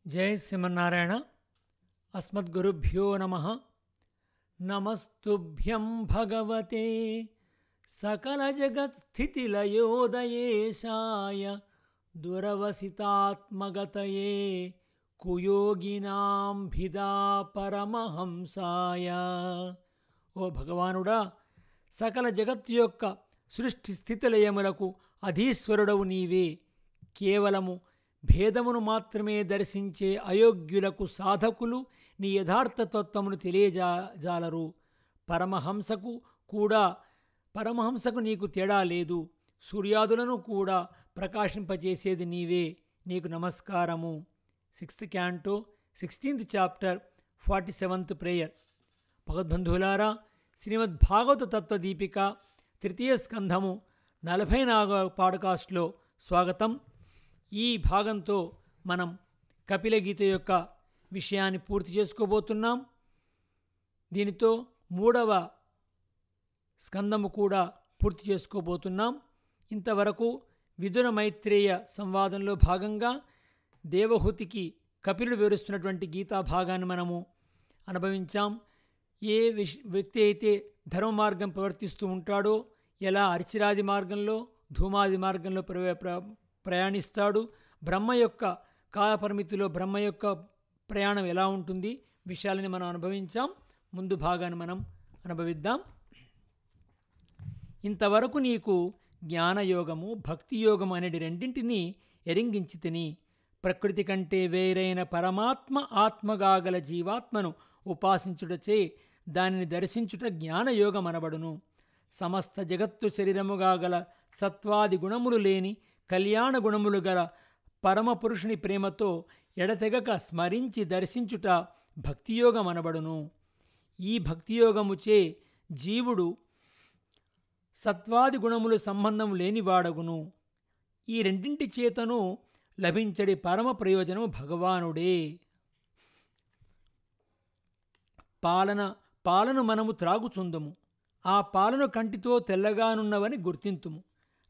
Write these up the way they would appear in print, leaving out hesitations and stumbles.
జై శ్రీమన్నారాయణ. అస్మద్గురుభ్యో నమః. నమస్తుభ్యం భగవతే సకల జగత్స్థితిలయోదయేశాయ దురవసితాత్మగతయే కుయోగినాం భిదా పరమహంసాయ. ఓ భగవానుడా, సకల జగత్తు యొక్క సృష్టి స్థితిలయములకు అధీశ్వరుడవు నీవే. కేవలము భేదమును మాత్రమే దర్శించే అయోగ్యులకు సాధకులు నీ యథార్థతత్వమును తెలియజాలరు. పరమహంసకు నీకు తేడా లేదు. సూర్యాదులను కూడా ప్రకాశింపజేసేది నీవే. నీకు నమస్కారము. 6th Canto 16th Chapter 47th Prayer. భగవద్బంధువులారా, Srimad Bhagavata తత్వదీపిక 3వ స్కంధము 44వ పాడ్కాస్ట్లో స్వాగతం. ఈ భాగంతో మనం కపిలగీత యొక్క విషయాన్ని పూర్తి చేసుకోబోతున్నాం. దీనితో 3వ స్కందము కూడా పూర్తి చేసుకోబోతున్నాం. ఇంతవరకు విదుర మైత్రేయ సంవాదంలో భాగంగా దేవహూతికి కపిలుడు వివరిస్తున్నటువంటి గీతా భాగాన్ని మనము అనుభవించాం. ఏ వ్యక్తి అయితే ధర్మ మార్గం ప్రవర్తిస్తూ ఉంటాడో, ఎలా అర్చిరాది మార్గంలో ధూమాది మార్గంలో ప్రయాణిస్తాడు, బ్రహ్మ యొక్క కాలపరిమితిలో బ్రహ్మ యొక్క ప్రయాణం ఎలా ఉంటుంది, విషయాలని మనం అనుభవించాం. ముందు భాగాన్ని మనం అనుభవిద్దాం. ఇంతవరకు నీకు జ్ఞానయోగము, భక్తియోగము అనే రెండింటినీ ఎరింగించి తిని, ప్రకృతి కంటే వేరైన పరమాత్మ ఆత్మగాగల జీవాత్మను ఉపాసించుటచే దానిని దర్శించుట జ్ఞానయోగం అనబడును. సమస్త జగత్తు శరీరముగా గల సత్వాది గుణములు లేని కళ్యాణ గుణములు గల పరమపురుషుని ప్రేమతో ఎడతెగక స్మరించి దర్శించుట భక్తియోగం అనబడును. ఈ భక్తియోగముచే జీవుడు సత్వాది గుణములు సంబంధం లేనివాడగును. ఈ రెండింటి చేతను లభించడి పరమ ప్రయోజనము భగవానుడే. పాలను మనము త్రాగుచుందుము. ఆ పాలను కంటితో తెల్లగానున్నవని గుర్తింతుము.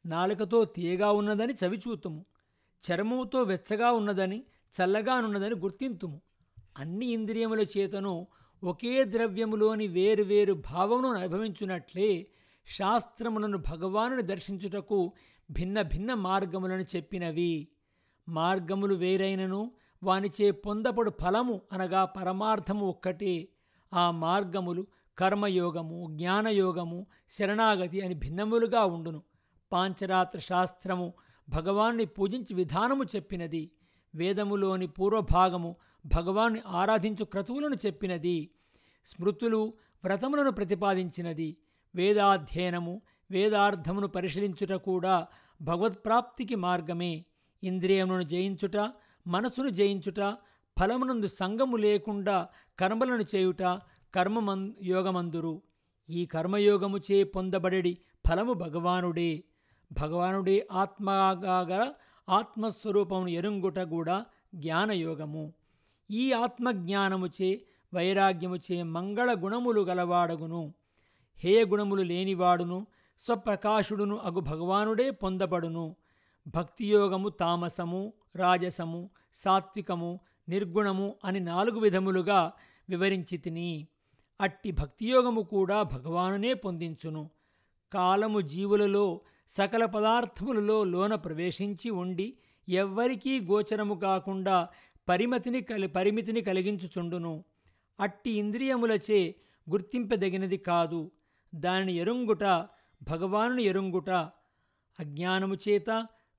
నాలుకతో తీయగా ఉన్నదని చవిచూతుము. చర్మముతో వెచ్చగా ఉన్నదని చల్లగానున్నదని గుర్తింతుము. అన్ని ఇంద్రియముల చేతను ఒకే ద్రవ్యములోని వేరువేరు భావమును అనుభవించున్నట్లే శాస్త్రములను భగవానుని దర్శించుటకు భిన్న భిన్న మార్గములను చెప్పినవి. మార్గములు వేరైనను వానిచే పొందపడు ఫలము అనగా పరమార్థము ఒక్కటే. ఆ మార్గములు కర్మయోగము, జ్ఞానయోగము, శరణాగతి అని భిన్నములుగా ఉండును. పాంచరాత్ర శాస్త్రము భగవాన్ని పూజించి విధానము చెప్పినది. వేదములోని పూర్వభాగము భగవాన్ని ఆరాధించు క్రతువులను చెప్పినది. స్మృతులు వ్రతములను ప్రతిపాదించినది. వేదాధ్యయనము, వేదార్థమును పరిశీలించుట కూడా భగవత్ప్రాప్తికి మార్గమే. ఇంద్రియములను జయించుట, మనసును జయించుట, ఫలమునందు సంగము లేకుండా కర్మలను చేయుట యోగమందురు. ఈ కర్మయోగముచే పొందబడేడి ఫలము భగవానుడే. భగవానుడే ఆత్మగా ఆత్మస్వరూపమును ఎరుంగుట కూడా జ్ఞానయోగము. ఈ ఆత్మజ్ఞానముచే వైరాగ్యముచే మంగళ గుణములు గలవాడగును. హేయ గుణములు లేనివాడును స్వప్రకాశుడును అగు భగవానుడే పొందబడును. భక్తియోగము తామసము, రాజసము, సాత్వికము, నిర్గుణము అని 4 విధములుగా వివరించి తిని, అట్టి భక్తియోగము కూడా భగవానునే పొందించును. కాలము జీవులలో సకల పదార్థములలో లోన ప్రవేశించి ఉండి ఎవ్వరికీ గోచరము కాకుండా పరిమితిని కలిగించుచుండును. అట్టి ఇంద్రియములచే గుర్తింపదగినది కాదు. దానిని ఎరుంగుట భగవానుని ఎరుంగుట. అజ్ఞానము చేత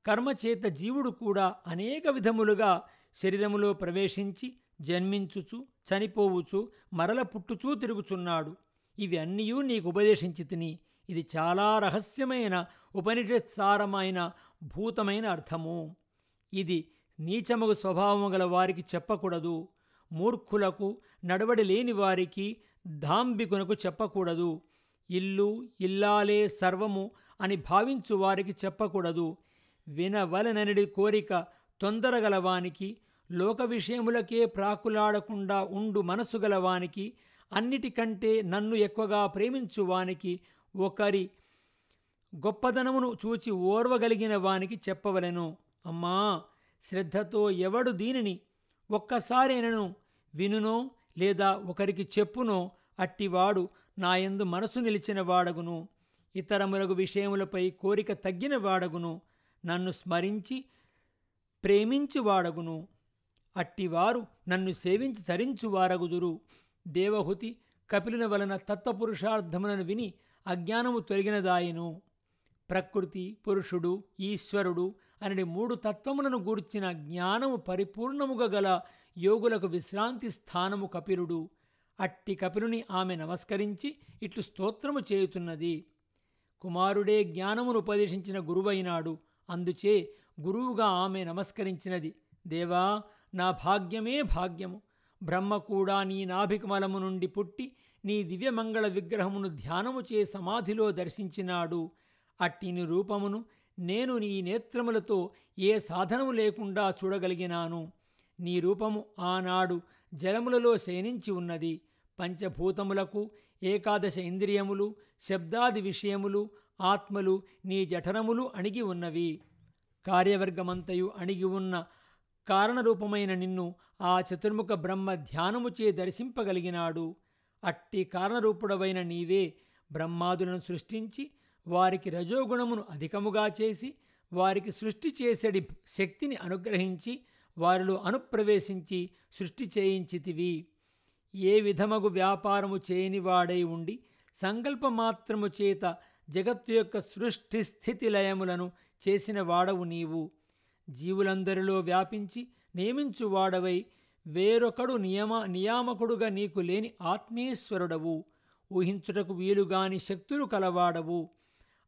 కర్మచేత జీవుడు కూడా అనేక విధములుగా శరీరములో ప్రవేశించి జన్మించుచు, చనిపోవుచు, మరల పుట్టుచూ తిరుగుచున్నాడు. ఇవి అన్నీయూ నీకు ఉపదేశించి తిని, ఇది చాలా రహస్యమైన ఉపనిషత్సారమైన భూతమైన అర్థము. ఇది నీచమగు స్వభావము గల వారికి చెప్పకూడదు. మూర్ఖులకు, నడవడి లేని వారికి, దాంభికునకు చెప్పకూడదు. ఇల్లు ఇల్లాలే సర్వము అని భావించు వారికి చెప్పకూడదు. వినవలనని కోరిక తొందరగలవానికి, లోక విషయములకే ప్రాకులాడకుండా ఉండు మనసు గలవానికి, అన్నిటికంటే నన్ను ఎక్కువగా ప్రేమించువానికి, ఒకరి గొప్పదనమును చూచి ఓర్వగలిగిన వానికి చెప్పవలెను. అమ్మా, శ్రద్ధతో ఎవడు దీనిని ఒక్కసారైనను వినునో లేదా ఒకరికి చెప్పునో అట్టివాడు నాయందు మనసు నిలిచిన వాడగును. ఇతరములగు విషయములపై కోరిక తగ్గిన వాడగును. నన్ను స్మరించి ప్రేమించువాడగును. అట్టివారు నన్ను సేవించి తరించువారగుదురు. దేవహుతి కపిలుని వలన తత్వపురుషార్థములను విని అజ్ఞానము తొలగినదాయెను. ప్రకృతి, పురుషుడు, ఈశ్వరుడు అనడి 3 తత్వములను గూర్చిన జ్ఞానము పరిపూర్ణముగా గల యోగులకు విశ్రాంతి స్థానము కపిలుడు. అట్టి కపిలుని ఆమె నమస్కరించి ఇట్లు స్తోత్రము చేయుతున్నది. కుమారుడే జ్ఞానమును ఉపదేశించిన గురువైనాడు. అందుచే గురువుగా ఆమె నమస్కరించినది. దేవా, నా భాగ్యమే భాగ్యము. బ్రహ్మ కూడా నీ నాభికమలము నుండి పుట్టి నీ దివ్యమంగళ విగ్రహమును ధ్యానము చే సమాధిలో దర్శించినాడు. అట్టి నీ రూపమును నేను నీ నేత్రములతో ఏ సాధనము లేకుండా చూడగలిగినాను. నీ రూపము ఆనాడు జలములలో శయనించి ఉన్నది. పంచభూతములకు, ఏకాదశ ఇంద్రియములు, శబ్దాది విషయములు, ఆత్మలు నీ జఠరములు అణిగి ఉన్నవి. కార్యవర్గమంతయు అణిగి ఉన్న కారణరూపమైన నిన్ను ఆ చతుర్ముఖ బ్రహ్మ ధ్యానముచే దర్శింపగలిగినాడు. అట్టి కారణరూపుడవైన నీవే బ్రహ్మాదులను సృష్టించి వారికి రజోగుణమును అధికముగా చేసి వారికి సృష్టి చేసడి శక్తిని అనుగ్రహించి వారిలో అనుప్రవేశించి సృష్టి చేయించితివి. ఏ విధమగు వ్యాపారము చేయని వాడై ఉండి సంకల్పమాత్రము చేత జగత్తు యొక్క సృష్టి స్థితి లయములను చేసిన వాడవు నీవు. జీవులందరిలో వ్యాపించి నియమించువాడవై వేరొకడు నియామకుడుగా నీకు లేని ఆత్మేశ్వరుడవు. ఊహించుటకు వీలుగాని శక్తులు కలవాడవు.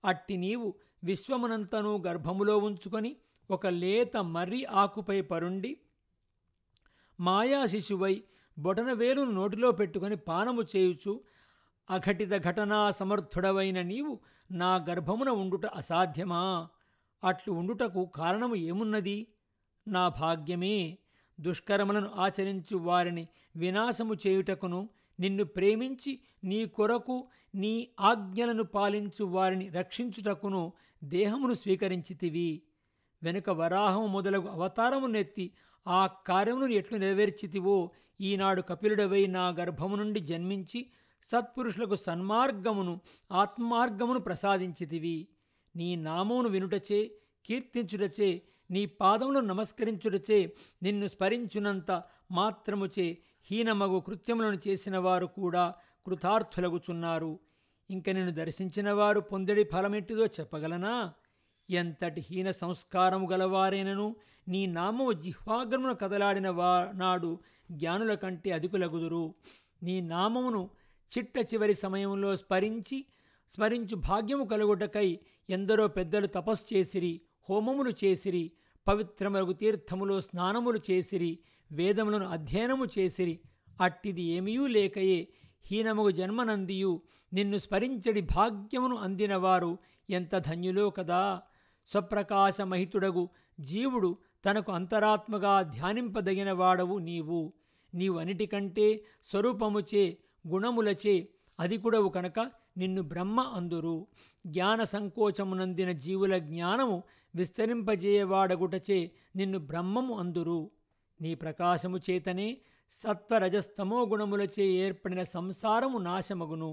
అట్టి నీవు విశ్వమునంతను గర్భములో ఉంచుకొని ఒక లేత మర్రి ఆకుపై పరుండి మాయా శిశువై బొటనవేలును నోటిలో పెట్టుకొని పానము చేయుచు అఘటిత ఘటనా సమర్థుడవైన నీవు నా గర్భమున ఉండుట అసాధ్యమా? అట్లు ఉండుటకు కారణము ఏమున్నది? నా భాగ్యమే. దుష్కర్మలను ఆచరించు వారిని వినాశము చేయుటకును, నిన్ను ప్రేమించి నీ కొరకు నీ ఆజ్ఞలను పాలించు వారిని రక్షించుటకును దేహమును స్వీకరించితివి. వెనుక వరాహము మొదలగు అవతారమునెత్తి ఆ కార్యమును ఎట్లు నెరవేర్చితివో ఈనాడు కపిలుడవై నా గర్భము నుండి జన్మించి సత్పురుషులకు సన్మార్గమును ఆత్మార్గమును ప్రసాదించితివి. నీ నామమును వినుటచే, కీర్తించుటచే, నీ పాదములను నమస్కరించుటచే, నిన్ను స్మరించునంత మాత్రముచే హీనమగు కృత్యములను చేసిన వారు కూడా కృతార్థులగుచున్నారు. ఇంక నిన్ను దర్శించిన వారు పొందడి ఫలమెట్టిదో చెప్పగలనా? ఎంతటి హీన సంస్కారము గలవారైనను నీ నామము జిహ్వాగ్రమున కదలాడిన నాడు జ్ఞానుల కంటే అధికులగుదురు. నీ నామమును చిట్ట చివరి సమయంలో స్మరించు భాగ్యము కలుగుటకై ఎందరో పెద్దలు తపస్సు చేసిరి, హోమములు చేసిరి, పవిత్రమగు తీర్థములో స్నానములు చేసిరి, వేదములను అధ్యయనము చేసిరి. అట్టిది ఏమీయూ లేకయే హీనమగు జన్మనందియు నిన్ను స్మరించడి భాగ్యమును అందినవారు ఎంత ధన్యులో కదా. స్వప్రకాశమహితుడగు జీవుడు తనకు అంతరాత్మగా ధ్యానింపదగిన వాడవు నీవు. నీవు అన్నిటికంటే స్వరూపముచే, గుణములచే అధికుడవు కనుక నిన్ను బ్రహ్మ అందురు. జ్ఞాన సంకోచమునందిన జీవుల జ్ఞానము విస్తరింపజేయవాడగుటచే నిన్ను బ్రహ్మము అందురు. నీ ప్రకాశము చేతనే సత్వరజస్తమో గుణములచే ఏర్పడిన సంసారము నాశమగును.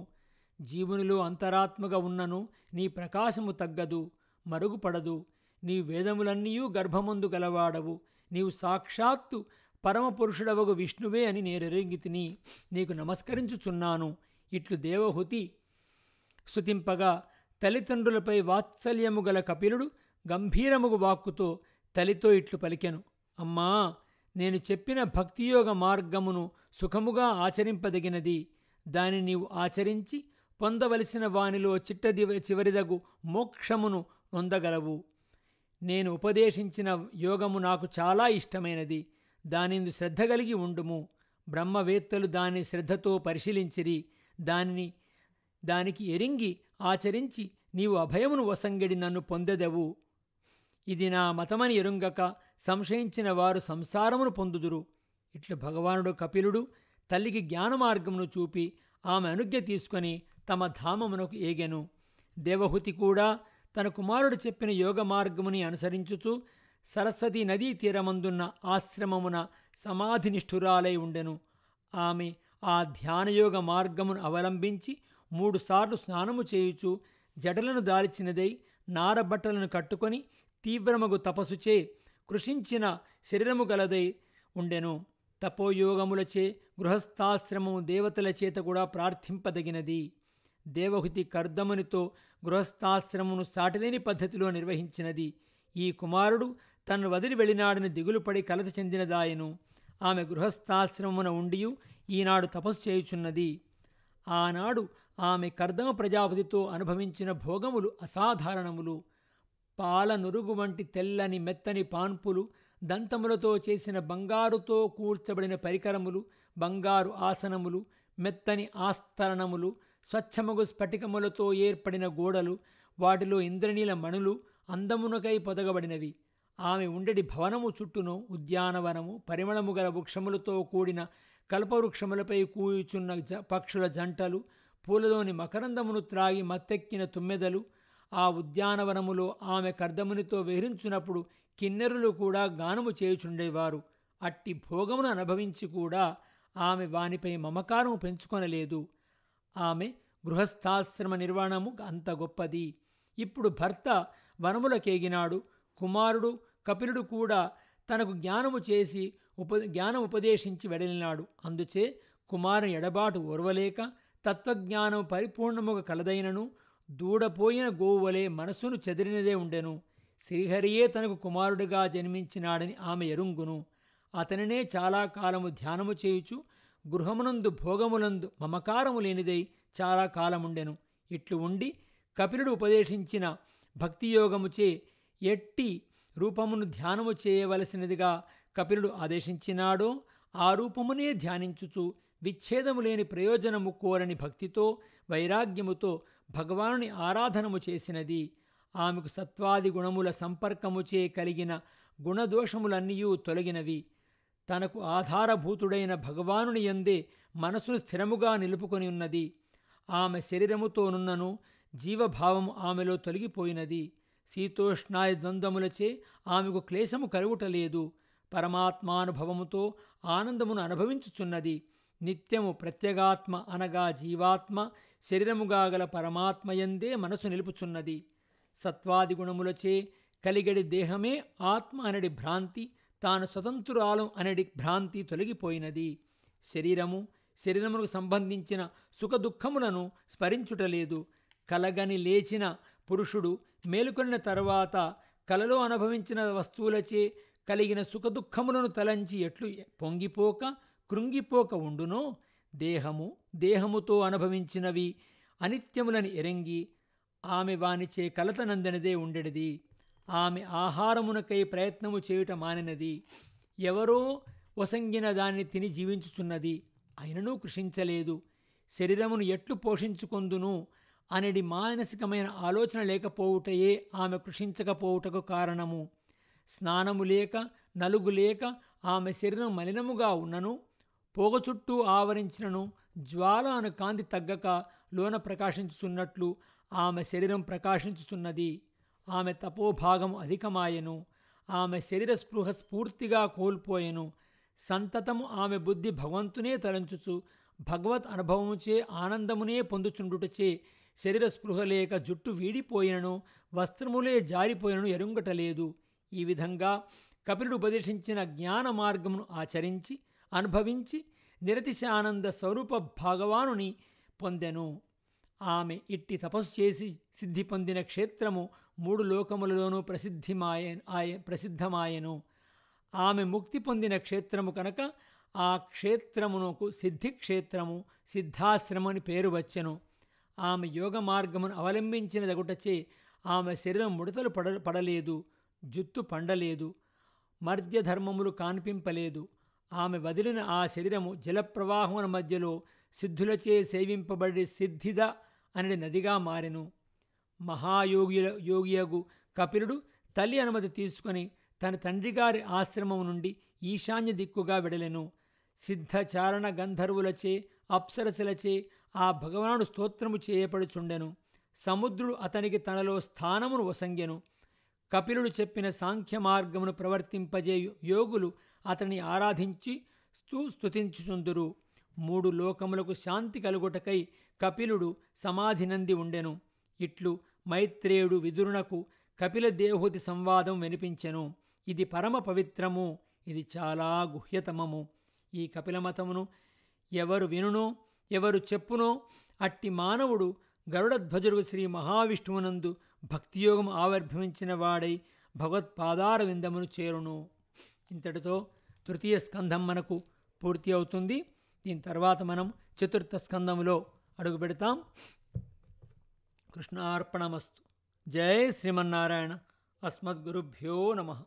జీవునిలో అంతరాత్మగా ఉన్నను నీ ప్రకాశము తగ్గదు, మరుగుపడదు. నీ వేదములన్నీయూ గర్భమందు గలవాడవు. నీవు సాక్షాత్తు పరమపురుషుడవగు విష్ణువే అని నేరెరింగితిని. నీకు నమస్కరించుచున్నాను. ఇట్లు దేవహుతి స్తుతింపగా తల్లిదండ్రులపై వాత్సల్యము గల కపిలుడు గంభీరముగు వాక్కుతో తల్లితో ఇట్లు పలికెను. అమ్మా, నేను చెప్పిన భక్తియోగ మార్గమును సుఖముగా ఆచరింపదగినది. దాని నీవు ఆచరించి పొందవలసిన వానిలో చివరిదగు మోక్షమును నొందగలవు. నేను ఉపదేశించిన యోగము నాకు చాలా ఇష్టమైనది. దానిందు శ్రద్ధ కలిగి ఉండుము. బ్రహ్మవేత్తలు దాన్ని శ్రద్ధతో పరిశీలించిరి. దానికి ఎరింగి ఆచరించి నీవు అభయమును వసంగిడి నన్ను పొందెదవు. ఇది నా మతమని ఎరుంగక సంశయించిన వారు సంసారమును పొందుదురు. ఇట్లు భగవానుడు కపిలుడు తల్లికి జ్ఞానమార్గమును చూపి ఆమె అనుజ్ఞ తీసుకొని తమ ధామమునకు ఏగెను. దేవహుతి కూడా తన కుమారుడు చెప్పిన యోగ మార్గముని అనుసరించుచు సరస్వతీ నదీ తీరమందున్న ఆశ్రమమున సమాధినిష్ఠురాలై ఉండెను. ఆమె ఆ ధ్యానయోగ మార్గమును అవలంబించి 3 సార్లు స్నానము చేయుచు జడలను దాల్చినదై నారబట్టలను కట్టుకొని తీవ్రమగు తపస్సుచే కృషించిన శరీరము గలదై ఉండెను. తపోయోగములచే గృహస్థాశ్రమము దేవతల చేత కూడా ప్రార్థింపదగినది. దేవహుతి కర్దమునితో గృహస్థాశ్రమమును సాటిలేని పద్ధతిలో నిర్వహించినది. ఈ కుమారుడు తనను వదిలి వెళ్ళినాడని దిగులుపడి కలత చెందినదాయను. ఆమె గృహస్థాశ్రమమున ఉండియు ఈనాడు తపస్సు చేయుచున్నది. ఆనాడు ఆమె కర్దమ ప్రజాపతితో అనుభవించిన భోగములు అసాధారణములు. పాల నురుగు వంటి తెల్లని మెత్తని పాన్పులు, దంతములతో చేసిన బంగారుతో కూర్చబడిన పరికరములు, బంగారు ఆసనములు, మెత్తని ఆస్తరణములు, స్వచ్ఛమగు స్ఫటికములతో ఏర్పడిన గోడలు, వాటిలో ఇంద్రనీల మణులు అందమునకై పొదగబడినవి. ఆమె ఉండెడి భవనము చుట్టూను ఉద్యానవనము, పరిమళము గల వృక్షములతో కూడిన కల్పవృక్షములపై కూయుచున్న పక్షుల జంటలు, పూలలోని మకరందమును త్రాగి మత్తెక్కిన తుమ్మెదలు, ఆ ఉద్యానవనములో ఆమె కర్దమునితో విహరించున్నప్పుడు కిన్నెరులు కూడా గానము చేయుచుండేవారు. అట్టి భోగమును అనుభవించి కూడా ఆమె వానిపై మమకారము పెంచుకొనలేదు. ఆమె గృహస్థాశ్రమ నిర్వాణము అంత గొప్పది. ఇప్పుడు భర్త వనములకేగినాడు. కుమారుడు కపిలుడు కూడా తనకు జ్ఞానము చేసి జ్ఞానం ఉపదేశించి వెడలినాడు. అందుచే కుమారుని ఎడబాటు ఓర్వలేక తత్వజ్ఞానం పరిపూర్ణముగా కలదైనను దూడపోయిన గోవువలే మనస్సును చెదిరినదే ఉండెను. శ్రీహరియే తనకు కుమారుడిగా జన్మించినాడని ఆమె ఎరుంగును. అతనినే చాలా కాలము ధ్యానము చేయుచు గృహమునందు భోగములందు మమకారము లేనిదై చాలా కాలముండెను. ఇట్లు ఉండి కపిలుడు ఉపదేశించిన భక్తియోగముచే ఎట్టి రూపమును ధ్యానము చేయవలసినదిగా కపిలుడు ఆదేశించినాడో ఆ రూపమునే ధ్యానించుచు విచ్ఛేదము లేని ప్రయోజనము కోరని భక్తితో వైరాగ్యముతో భగవానుని ఆరాధనము చేసినది. ఆమెకు సత్వాది గుణముల సంపర్కముచే కలిగిన గుణదోషములన్నీయూ తొలగినవి. తనకు ఆధారభూతుడైన భగవానుని యందే మనసును స్థిరముగా నిలుపుకొని ఉన్నది. ఆమె శరీరముతోనున్నను జీవభావము ఆమెలో తొలగిపోయినది. శీతోష్ణాయ ద్వంద్వములచే ఆమెకు క్లేశము కలుగుటలేదు. పరమాత్మానుభవముతో ఆనందమును అనుభవించుచున్నది. నిత్యము ప్రత్యేగాత్మ అనగా జీవాత్మ శరీరముగా గల పరమాత్మయందే మనసు నిలుపుచున్నది. సత్వాది గుణములచే కలిగడి దేహమే ఆత్మ అనడి భ్రాంతి, తాను స్వతంత్రురాలు అనడి భ్రాంతి తొలగిపోయినది. శరీరమునకు సంబంధించిన సుఖదుఖములను స్మరించుటలేదు. కలగని లేచిన పురుషుడు మేలుకొనిన తర్వాత కలలో అనుభవించిన వస్తువులచే కలిగిన సుఖదుఖములను తలంచి ఎట్లు పొంగిపోక కృంగిపోక ఉండునో, దేహముతో అనుభవించినవి అనిత్యములని ఎరంగి ఆమె వానిచే కలతనందనిదే ఉండెడిది. ఆమె ఆహారమునకై ప్రయత్నము చేయుట మానినది. ఎవరో వసంగిన దాన్ని తిని జీవించుచున్నది. అయిననూ కృషించలేదు. శరీరమును ఎట్లు పోషించుకొందును అనడి మానసికమైన ఆలోచన లేకపోవుటయే ఆమె కృషించకపోవుటకు కారణము. స్నానము లేక నలుగు లేక ఆమె శరీరం మలినముగా ఉన్నను, పోగ చుట్టూ ఆవరించినను జ్వాల అను కాంతి తగ్గక లోన ప్రకాశించుచున్నట్లు ఆమె శరీరం ప్రకాశించుచున్నది. ఆమె తపోభాగము అధికమాయెను. ఆమె శరీర స్పృహ పూర్తిగా కోల్పోయెను. సంతతము ఆమె బుద్ధి భగవంతునే తలంచుచు భగవత్ అనుభవముచే ఆనందమునే పొందుచుండుటచే శరీర స్పృహ లేక జుట్టు వీడిపోయినను వస్త్రములే జారిపోయినను ఎరుంగటలేదు. ఈ విధంగా కపిలుడు ఉపదేశించిన జ్ఞాన మార్గమును ఆచరించి అనుభవించి నిరతిశానంద స్వరూప భగవానుని పొందెను. ఆమె ఇట్టి తపస్సు చేసి సిద్ధి పొందిన క్షేత్రము 3 లోకములలోనూ ప్రసిద్ధమాయెను. ఆమె ముక్తి పొందిన క్షేత్రము కనుక ఆ క్షేత్రమునకు సిద్ధిక్షేత్రము, సిద్ధాశ్రమని పేరు వచ్చెను. ఆమె యోగ మార్గమును అవలంబించిన దగుటచే ఆమె శరీరం ముడతలు పడలేదు, జుత్తు పండలేదు, మర్ద్యధర్మములు కాన్పింపలేదు. ఆమె వదిలిన ఆ శరీరము జలప్రవాహముల మధ్యలో సిద్ధులచే సేవింపబడి సిద్ధిద అనే నదిగా మారెను. మహాయోగియగు కపిలుడు తల్లి అనుమతి తీసుకొని తన తండ్రిగారి ఆశ్రమం నుండి ఈశాన్య దిక్కుగా వెడలెను. సిద్ధచారణ గంధర్వులచే అప్సరసలచే ఆ భగవానుడు స్తోత్రము చేయబడుచుండెను. సముద్రుడు అతనికి తనలో స్థానమును వసంగెను. కపిలుడు చెప్పిన సాంఖ్య మార్గమును ప్రవర్తింపజేయు యోగులు అతని ఆరాధించి స్తుతించుచుందురు. 3 లోకములకు శాంతి కలుగుటకై కపిలుడు సమాధినంది ఉండెను. ఇట్లు మైత్రేయుడు విదురునకు కపిల దేహూతి సంవాదం వినిపించెను. ఇది పరమ పవిత్రము, ఇది చాలా గుహ్యతమము. ఈ కపిలమతమును ఎవరు వినునో ఎవరు చెప్పునో అట్టి మానవుడు గరుడధ్వజుడు శ్రీ మహావిష్ణువునందు భక్తియోగం ఆవిర్భవించిన వాడై భగవత్పాదార విందమును చేరును. ఇంతటితో తృతీయ స్కంధం మనకు పూర్తి అవుతుంది. దీని తర్వాత మనం చతుర్థ స్కంధంలో అడుగు పెడతాం. కృష్ణార్పణమస్తు. జై శ్రీమన్నారాయణ. అస్మద్గురుభ్యో నమః.